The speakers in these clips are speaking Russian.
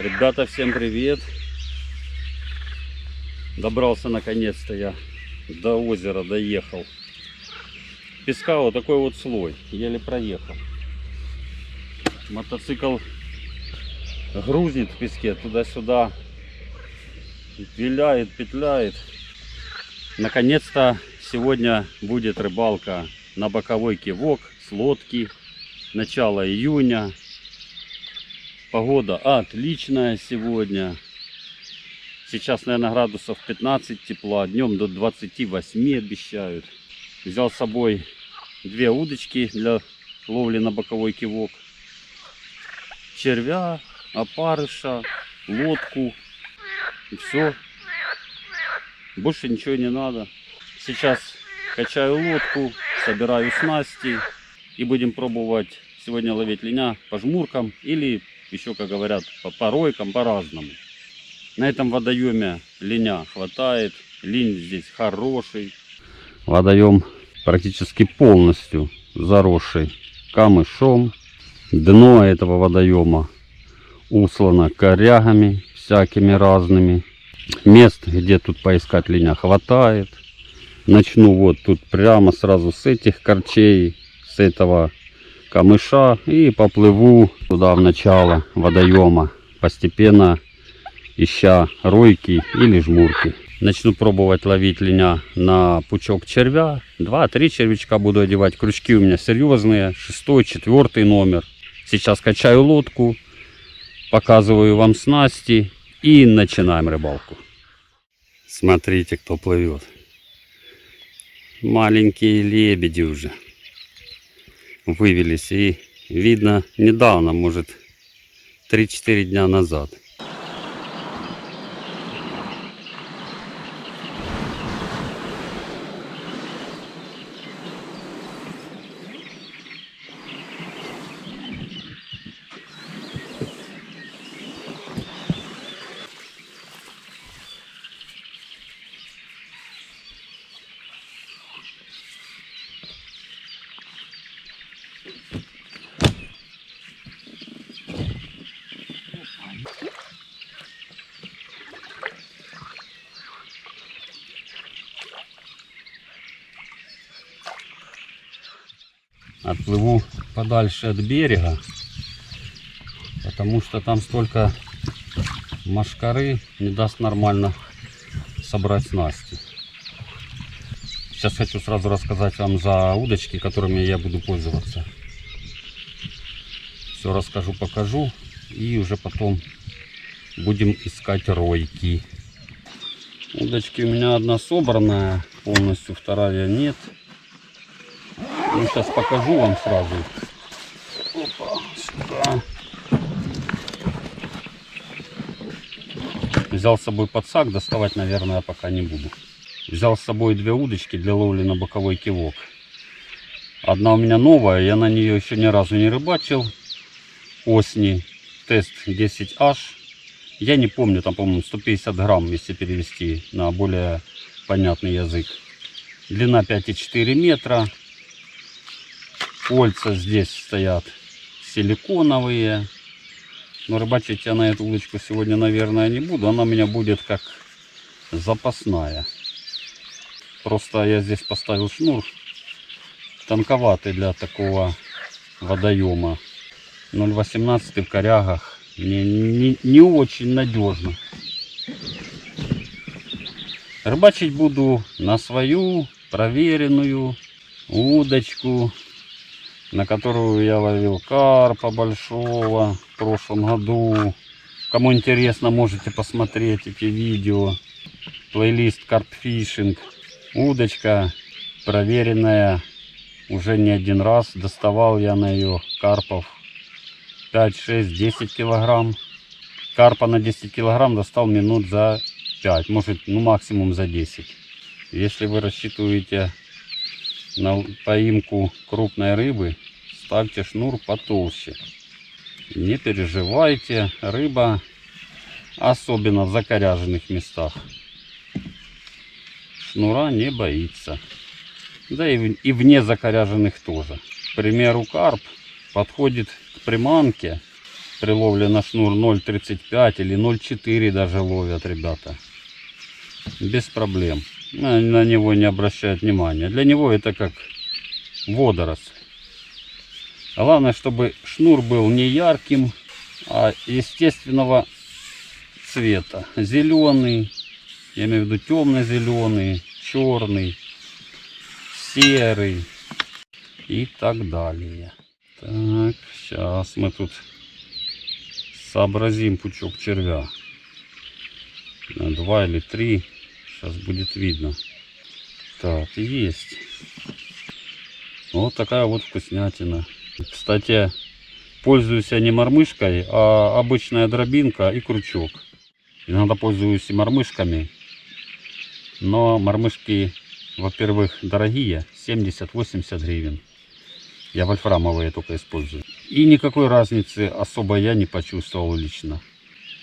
Ребята, всем привет! Добрался наконец-то я до озера, доехал. Песка вот такой вот слой, еле проехал. Мотоцикл грузнет в песке, туда-сюда виляет, петляет. Наконец-то сегодня будет рыбалка на боковой кивок с лодки. Начало июня. Погода отличная сегодня. Сейчас, наверное, градусов 15 тепла. Днем до 28 обещают. Взял с собой 2 удочки для ловли на боковой кивок. Червя, опарыша, лодку. И все. Больше ничего не надо. Сейчас качаю лодку, собираю снасти. И будем пробовать сегодня ловить линя по жмуркам или еще, как говорят, по поройкам, по-разному. На этом водоеме линя хватает. Линь здесь хороший. Водоем практически полностью заросший камышом. Дно этого водоема услано корягами всякими разными. Мест, где тут поискать линя, хватает. Начну вот тут прямо сразу с этих корчей, с этого камыша, и поплыву туда в начало водоема, постепенно ища ройки или жмурки. Начну пробовать ловить линя на пучок червя. 2-3 червячка буду одевать. Крючки у меня серьезные, 6-й, 4-й номер. Сейчас качаю лодку, показываю вам снасти и начинаем рыбалку. Смотрите, кто плывет. Маленькие лебеди уже вывелись, и видно недавно, может 3-4 дня назад. Отплыву подальше от берега, потому что там столько мошкары, не даст нормально собрать снасти. Сейчас хочу сразу рассказать вам за удочки, которыми я буду пользоваться. Все расскажу, покажу, и уже потом будем искать ройки. Удочки у меня одна собранная полностью, вторая нет. Ну, сейчас покажу вам сразу. Опа, сюда. Взял с собой подсак, доставать, наверное, пока не буду. Взял с собой 2 удочки для ловли на боковой кивок. Одна у меня новая, я на нее еще ни разу не рыбачил. Осни, тест 10H. Я не помню, там, по-моему, 150 грамм, если перевести на более понятный язык. Длина 5,4 метра. Кольца здесь стоят силиконовые. Но рыбачить я на эту удочку сегодня, наверное, не буду. Она у меня будет как запасная. Просто я здесь поставил шнур тонковатый для такого водоема. 0,18 в корягах. Не очень надежно. Рыбачить буду на свою проверенную удочку, на которую я ловил карпа большого в прошлом году. Кому интересно, можете посмотреть эти видео. Плейлист карпфишинг. Удочка проверенная уже не один раз. Доставал я на ее карпов 5, 6, 10 килограмм. Карпа на 10 килограмм достал минут за 5, может, ну максимум за 10. Если вы рассчитываете на поимку крупной рыбы, ставьте шнур потолще. Не переживайте, рыба, особенно в закоряженных местах, шнура не боится. Да и вне закоряженных тоже. К примеру, карп подходит к приманке при ловле на шнур 0,35 или 0,4 даже ловят ребята. Без проблем. На него не обращают внимания. Для него это как водоросль. Главное, чтобы шнур был не ярким, а естественного цвета. Зеленый, я имею в виду темно-зеленый, черный, серый и так далее. Так, сейчас мы тут сообразим пучок червя. 2 или 3. Сейчас будет видно. Так, есть. Вот такая вот вкуснятина. Кстати, пользуюсь я не мормышкой, а обычная дробинка и крючок. Иногда пользуюсь и мормышками. Но мормышки, во-первых, дорогие. 70-80 гривен. Я вольфрамовые только использую. И никакой разницы особо я не почувствовал лично.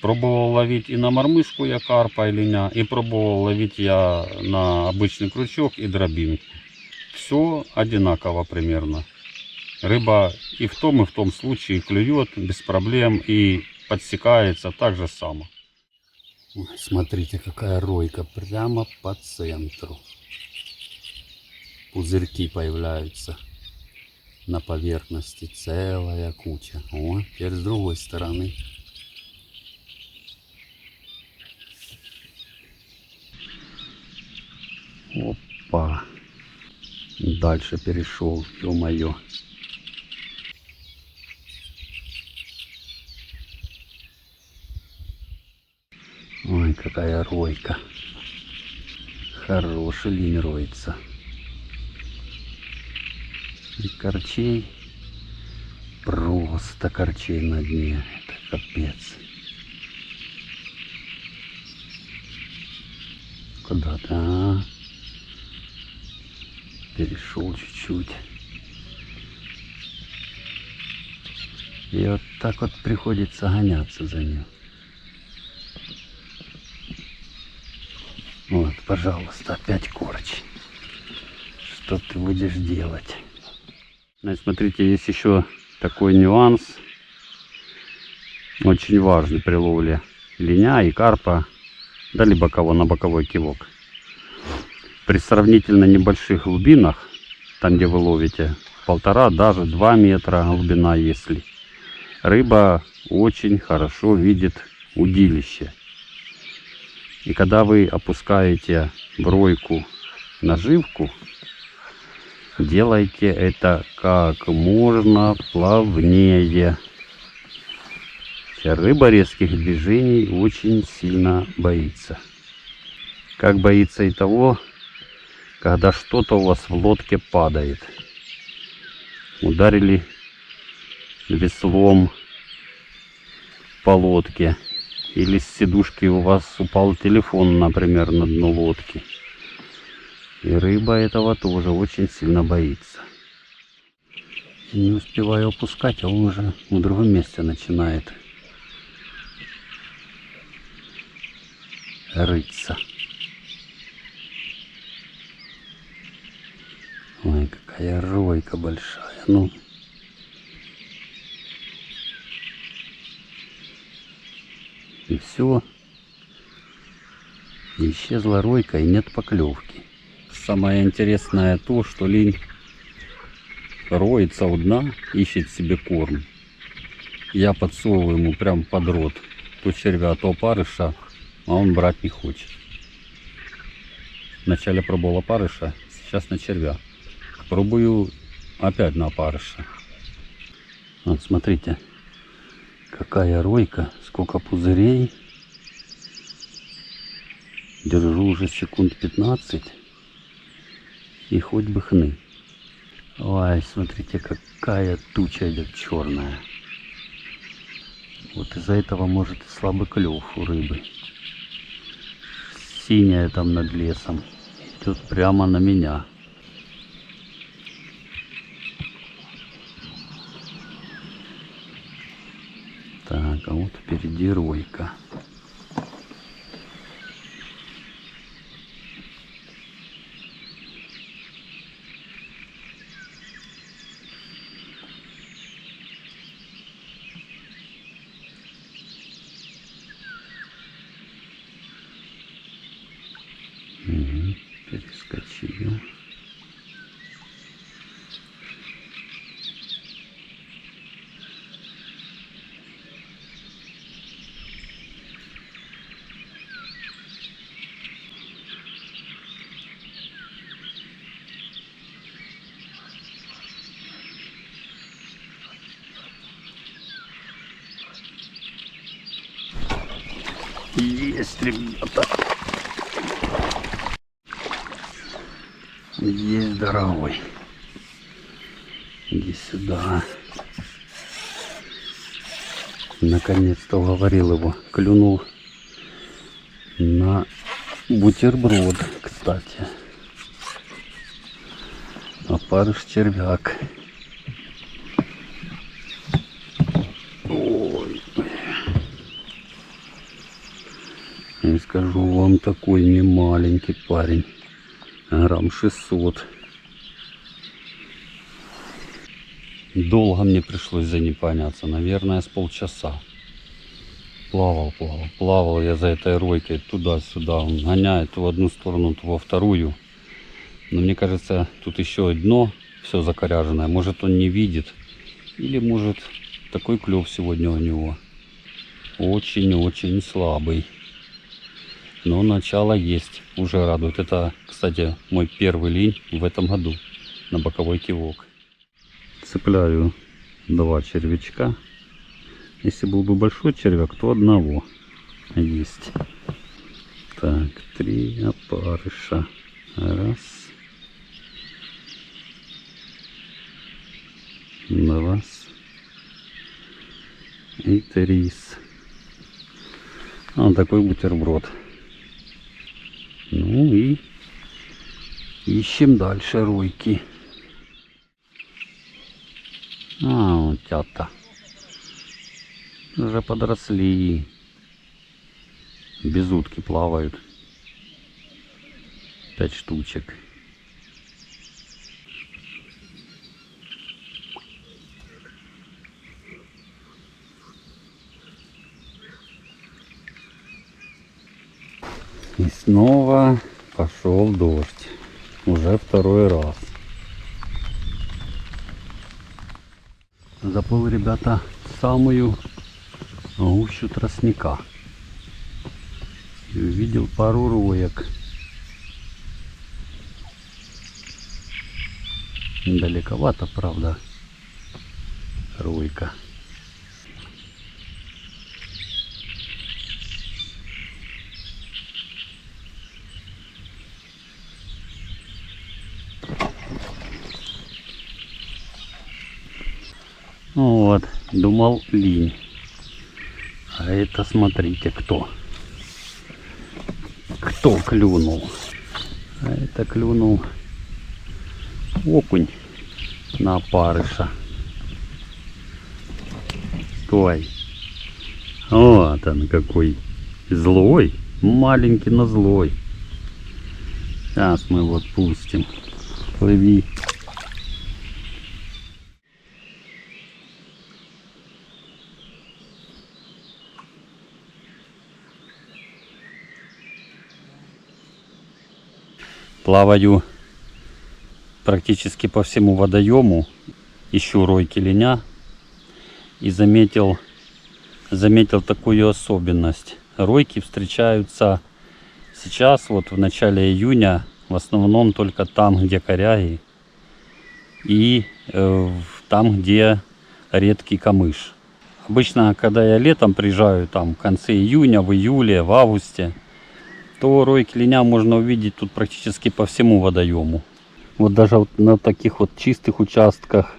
Пробовал ловить и на мормышку я карпа и линя, и пробовал ловить я на обычный крючок и дробинку. Все одинаково примерно. Рыба и в том случае клюет без проблем и подсекается так же само. Смотрите, какая ройка прямо по центру. Пузырьки появляются на поверхности, целая куча. О, теперь с другой стороны. Опа. Дальше перешел, ё-моё. Ой, какая ройка. Хороший линь роется. И корчей. Просто корчей на дне. Это капец. Куда-то перешел чуть-чуть. И вот так вот приходится гоняться за ним. Вот, пожалуйста, опять корч. Что ты будешь делать? Значит, смотрите, есть еще такой нюанс. Очень важный при ловле линя и карпа. Да либо кого на боковой кивок. При сравнительно небольших глубинах, там где вы ловите 1,5, даже 2 метра глубина, если рыба очень хорошо видит удилище. И когда вы опускаете в ройку наживку, делайте это как можно плавнее. Рыба резких движений очень сильно боится. Как боится и того, когда что-то у вас в лодке падает. Ударили веслом по лодке. Или с сидушки у вас упал телефон, например, на дно лодки. И рыба этого тоже очень сильно боится. Не успеваю опускать, а он уже в другом месте начинает рыться. Ой, какая ройка большая. Ну. И все. Исчезла ройка и нет поклевки. Самое интересное то, что линь роется у дна, ищет себе корм. Я подсовываю ему прям под рот то червя, то опарыша, а он брать не хочет. Вначале пробовал опарыша, сейчас на червя. Пробую опять на опарыша. Вот смотрите, какая ройка, сколько пузырей. Держу уже секунд 15. И хоть бы хны. Ой, смотрите, какая туча идет черная. Вот из-за этого может и слабый клев у рыбы. Синяя там над лесом. Идет прямо на меня. Так, а вот впереди ройка. Есть, ребята. Есть, дорогой. Иди сюда. Наконец-то уговорил его. Клюнул на бутерброд, кстати. Опарыш червяк. Ой. Я скажу вам, такой не маленький парень. Грамм 600. Долго мне пришлось за ним поняться. Наверное, с полчаса. Плавал я за этой ройкой туда-сюда. Он гоняет то в одну сторону, то во вторую. Но мне кажется, тут еще дно все закоряженное. Может, он не видит. Или может, такой клев сегодня у него. Очень-очень слабый. Но начало есть. Уже радует. Это, кстати, мой первый линь в этом году. На боковой кивок. Цепляю 2 червячка. Если был бы большой червяк, то одного есть. Так, 3 опарыша. Раз. 2. И 3. Вот такой бутерброд. Ну и ищем дальше ройки. Вот тята. Уже подросли. Без утки плавают. 5 штучек. И снова пошел дождь. Уже второй раз. Заплыл, ребята, в самую гущу тростника. И увидел пару роек. Далековато, правда, ройка. Вот, думал линь. А это, смотрите, кто. Кто клюнул. А это клюнул окунь на опарыша. Стой. Вот он какой злой. Маленький, но злой. Сейчас мы его отпустим. Плыви. Плаваю практически по всему водоему, ищу ройки линя и заметил такую особенность. Ройки встречаются сейчас, вот в начале июня, в основном только там, где коряги и там, где редкий камыш. Обычно, когда я летом приезжаю, там в конце июня, в июле, в августе, то ройки линя можно увидеть тут практически по всему водоему. Вот даже вот на таких вот чистых участках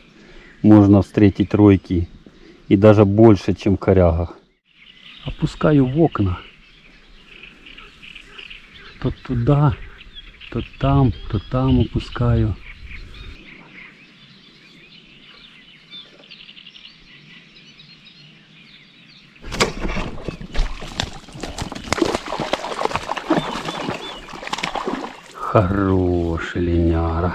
можно встретить ройки. И даже больше, чем в корягах. Опускаю в окна. То туда, то там опускаю. Хороший линяра.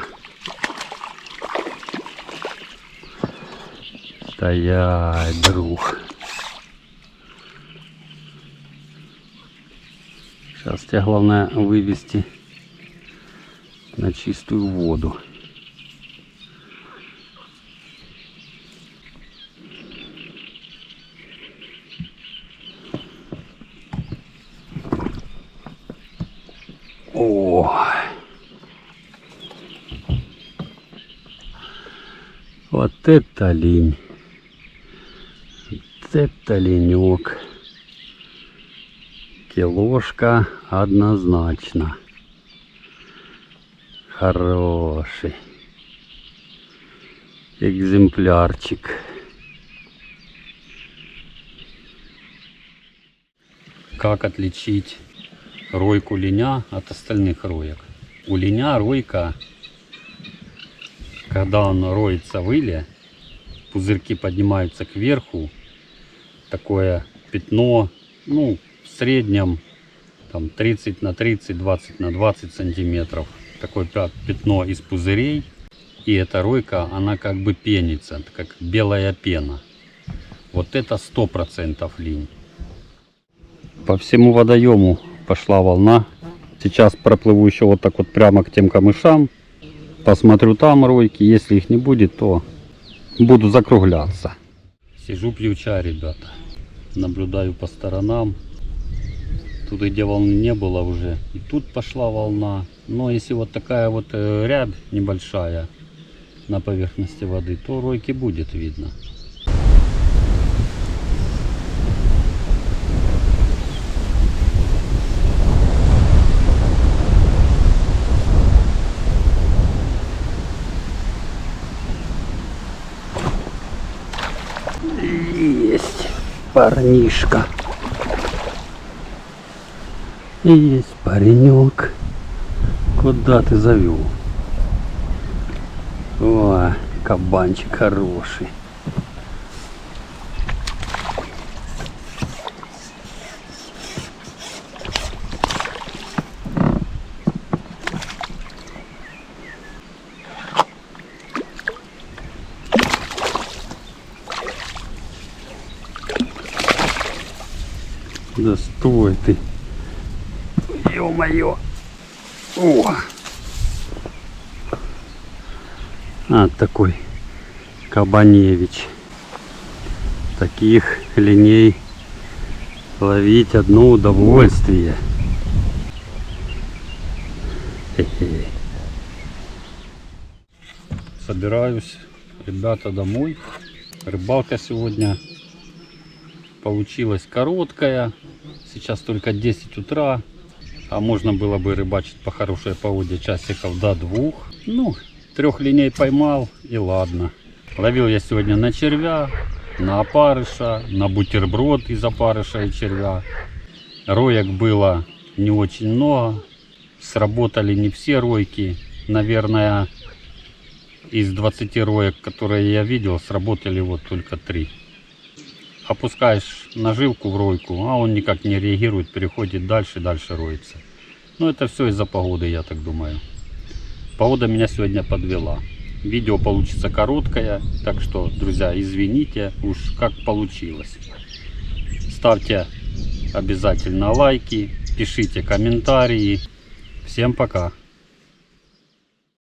Стоять, друг. Сейчас тебе главное вывести на чистую воду. О! Вот это линь. Вот это ленек. Килошка однозначно. Хороший экземплярчик. Как отличить ройку линя от остальных роек? У линя ройка, когда он роется в иле, пузырьки поднимаются кверху, такое пятно, ну, в среднем там 30 на 30, 20 на 20 сантиметров. Такое пятно из пузырей. И эта ройка, она как бы пенится, как белая пена. Вот это 100% линь. По всему водоему пошла волна. Сейчас проплыву еще вот так вот прямо к тем камышам. Посмотрю там ройки. Если их не будет, то буду закругляться. Сижу, пью чай, ребята. Наблюдаю по сторонам. Тут, где волны не было уже, и тут пошла волна. Но если вот такая вот рябь небольшая на поверхности воды, то ройки будет видно. Есть парнишка. Есть паренек. Куда ты завел? О, кабанчик хороший. Да стой ты. Ё-моё. О! А, такой Кабаневич. Таких линей ловить одно удовольствие. Хе-хе. Собираюсь, ребята, домой. Рыбалка сегодня получилась короткая. Сейчас только 10 утра. А можно было бы рыбачить по хорошей погоде часиков до 2. Ну, 3 линей поймал, и ладно. Ловил я сегодня на червя, на опарыша, на бутерброд из опарыша и червя. Роек было не очень много. Сработали не все ройки. Наверное, из 20 роек, которые я видел, сработали вот только 3. Опускаешь наживку в ройку, а он никак не реагирует, переходит дальше, дальше роется. Но это все из-за погоды, я так думаю. Погода меня сегодня подвела. Видео получится короткое, так что, друзья, извините, уж как получилось. Ставьте обязательно лайки, пишите комментарии. Всем пока!